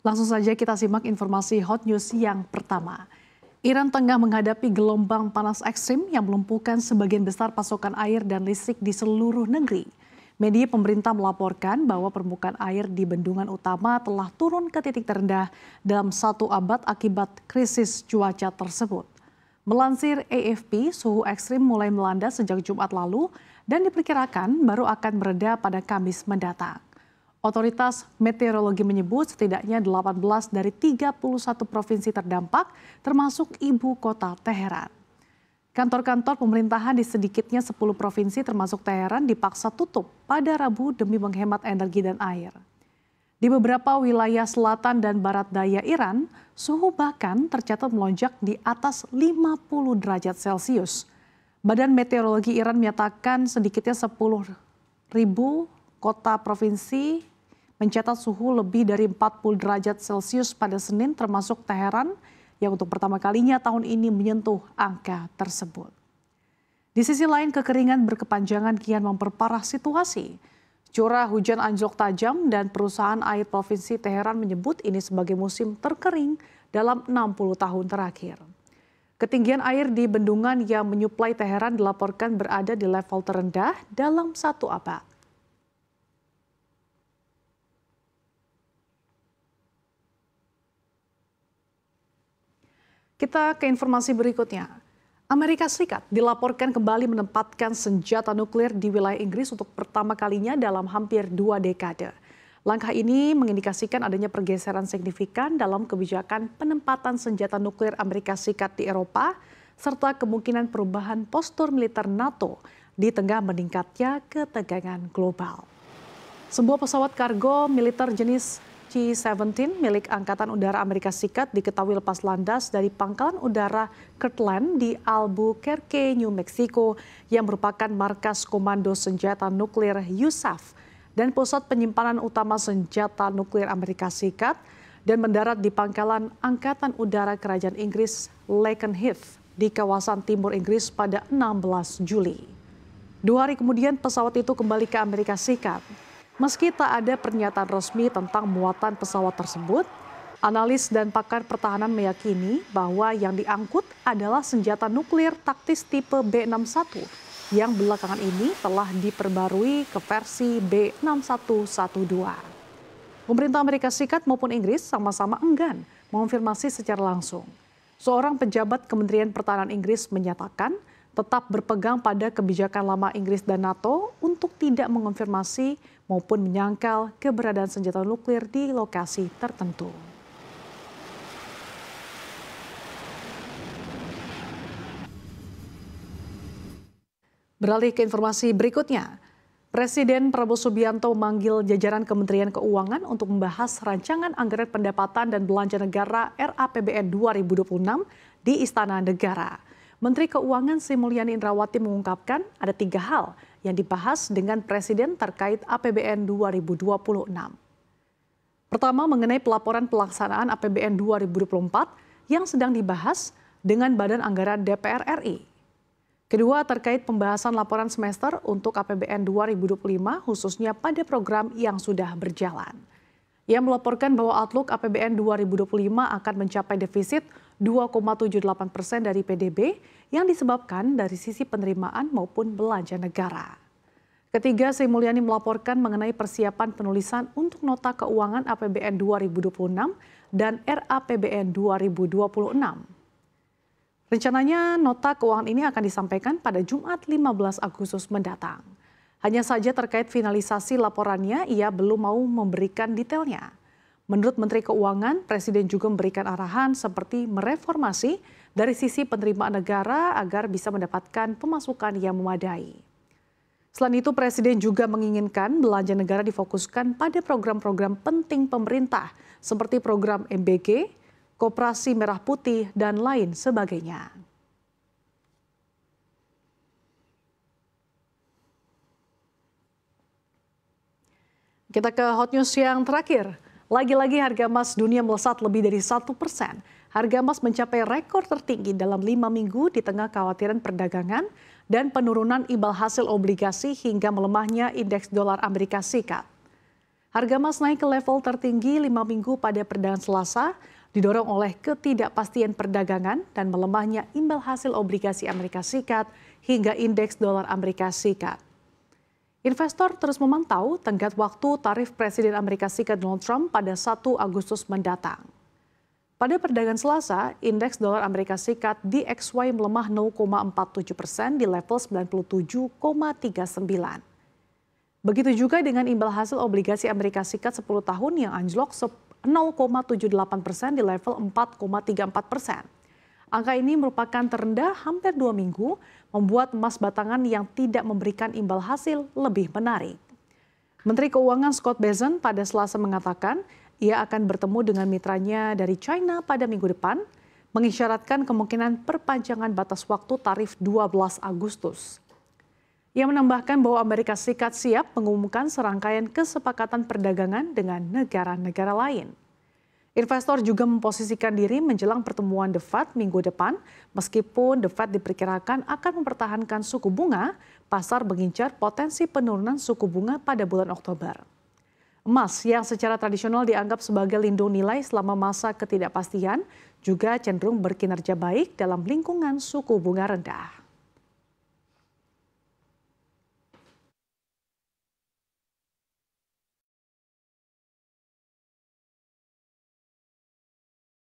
Langsung saja kita simak informasi hot news yang pertama. Iran tengah menghadapi gelombang panas ekstrim yang melumpuhkan sebagian besar pasokan air dan listrik di seluruh negeri. Media pemerintah melaporkan bahwa permukaan air di bendungan utama telah turun ke titik terendah dalam 1 abad akibat krisis cuaca tersebut. Melansir AFP, suhu ekstrim mulai melanda sejak Jumat lalu dan diperkirakan baru akan mereda pada Kamis mendatang. Otoritas meteorologi menyebut setidaknya 18 dari 31 provinsi terdampak, termasuk ibu kota Teheran. Kantor-kantor pemerintahan di sedikitnya 10 provinsi termasuk Teheran dipaksa tutup pada Rabu demi menghemat energi dan air. Di beberapa wilayah selatan dan barat daya Iran, suhu bahkan tercatat melonjak di atas 50 derajat Celcius. Badan Meteorologi Iran menyatakan sedikitnya 10.000 kota provinsi mencatat suhu lebih dari 40 derajat Celcius pada Senin, termasuk Teheran yang untuk pertama kalinya tahun ini menyentuh angka tersebut. Di sisi lain, kekeringan berkepanjangan kian memperparah situasi. Curah hujan anjlok tajam dan perusahaan air provinsi Teheran menyebut ini sebagai musim terkering dalam 60 tahun terakhir. Ketinggian air di bendungan yang menyuplai Teheran dilaporkan berada di level terendah dalam 1 abad. Kita ke informasi berikutnya. Amerika Serikat dilaporkan kembali menempatkan senjata nuklir di wilayah Inggris untuk pertama kalinya dalam hampir 2 dekade. Langkah ini mengindikasikan adanya pergeseran signifikan dalam kebijakan penempatan senjata nuklir Amerika Serikat di Eropa, serta kemungkinan perubahan postur militer NATO di tengah meningkatnya ketegangan global. Sebuah pesawat kargo militer jenis C-17 milik Angkatan Udara Amerika Serikat diketahui lepas landas dari Pangkalan Udara Kirtland di Albuquerque, New Mexico, yang merupakan markas Komando Senjata Nuklir USAF dan pusat penyimpanan utama senjata nuklir Amerika Serikat, dan mendarat di Pangkalan Angkatan Udara Kerajaan Inggris Lakenheath di kawasan timur Inggris pada 16 Juli. 2 hari kemudian pesawat itu kembali ke Amerika Serikat. Meski tak ada pernyataan resmi tentang muatan pesawat tersebut, analis dan pakar pertahanan meyakini bahwa yang diangkut adalah senjata nuklir taktis tipe B61 yang belakangan ini telah diperbarui ke versi B6112. Pemerintah Amerika Serikat maupun Inggris sama-sama enggan mengonfirmasi secara langsung. Seorang pejabat Kementerian Pertahanan Inggris menyatakan tetap berpegang pada kebijakan lama Inggris dan NATO untuk tidak mengonfirmasi maupun menyangkal keberadaan senjata nuklir di lokasi tertentu. Beralih ke informasi berikutnya, Presiden Prabowo Subianto memanggil jajaran Kementerian Keuangan untuk membahas rancangan anggaran pendapatan dan belanja negara RAPBN 2026 di Istana Negara. Menteri Keuangan Sri Mulyani Indrawati mengungkapkan ada 3 hal yang dibahas dengan Presiden terkait APBN 2026. Pertama, mengenai pelaporan pelaksanaan APBN 2024 yang sedang dibahas dengan Badan Anggaran DPR RI. Kedua, terkait pembahasan laporan semester untuk APBN 2025 khususnya pada program yang sudah berjalan. Ia melaporkan bahwa outlook APBN 2025 akan mencapai defisit 2,78% dari PDB yang disebabkan dari sisi penerimaan maupun belanja negara. Ketiga, Sri Mulyani melaporkan mengenai persiapan penulisan untuk nota keuangan APBN 2026 dan RAPBN 2026. Rencananya nota keuangan ini akan disampaikan pada Jumat 15 Agustus mendatang. Hanya saja terkait finalisasi laporannya, ia belum mau memberikan detailnya. Menurut Menteri Keuangan, Presiden juga memberikan arahan seperti mereformasi dari sisi penerimaan negara agar bisa mendapatkan pemasukan yang memadai. Selain itu, Presiden juga menginginkan belanja negara difokuskan pada program-program penting pemerintah seperti program MBG, Koperasi Merah Putih, dan lain sebagainya. Kita ke hot news yang terakhir. Lagi-lagi harga emas dunia melesat lebih dari 1%. Harga emas mencapai rekor tertinggi dalam 5 minggu di tengah kekhawatiran perdagangan dan penurunan imbal hasil obligasi hingga melemahnya indeks dolar Amerika Serikat. Harga emas naik ke level tertinggi 5 minggu pada perdagangan Selasa, didorong oleh ketidakpastian perdagangan dan melemahnya imbal hasil obligasi Amerika Serikat hingga indeks dolar Amerika Serikat. Investor terus memantau tenggat waktu tarif Presiden Amerika Serikat Donald Trump pada 1 Agustus mendatang. Pada perdagangan Selasa, indeks dolar Amerika Serikat DXY melemah 0,47% di level 97,39. Begitu juga dengan imbal hasil obligasi Amerika Serikat 10 tahun yang anjlok 0,78% di level 4,34%. Angka ini merupakan terendah hampir 2 minggu, membuat emas batangan yang tidak memberikan imbal hasil lebih menarik. Menteri Keuangan Scott Bessent pada Selasa mengatakan ia akan bertemu dengan mitranya dari China pada minggu depan, mengisyaratkan kemungkinan perpanjangan batas waktu tarif 12 Agustus. Ia menambahkan bahwa Amerika Serikat siap mengumumkan serangkaian kesepakatan perdagangan dengan negara-negara lain. Investor juga memposisikan diri menjelang pertemuan The Fed minggu depan, meskipun The Fed diperkirakan akan mempertahankan suku bunga, pasar mengincar potensi penurunan suku bunga pada bulan Oktober. Emas yang secara tradisional dianggap sebagai lindung nilai selama masa ketidakpastian juga cenderung berkinerja baik dalam lingkungan suku bunga rendah.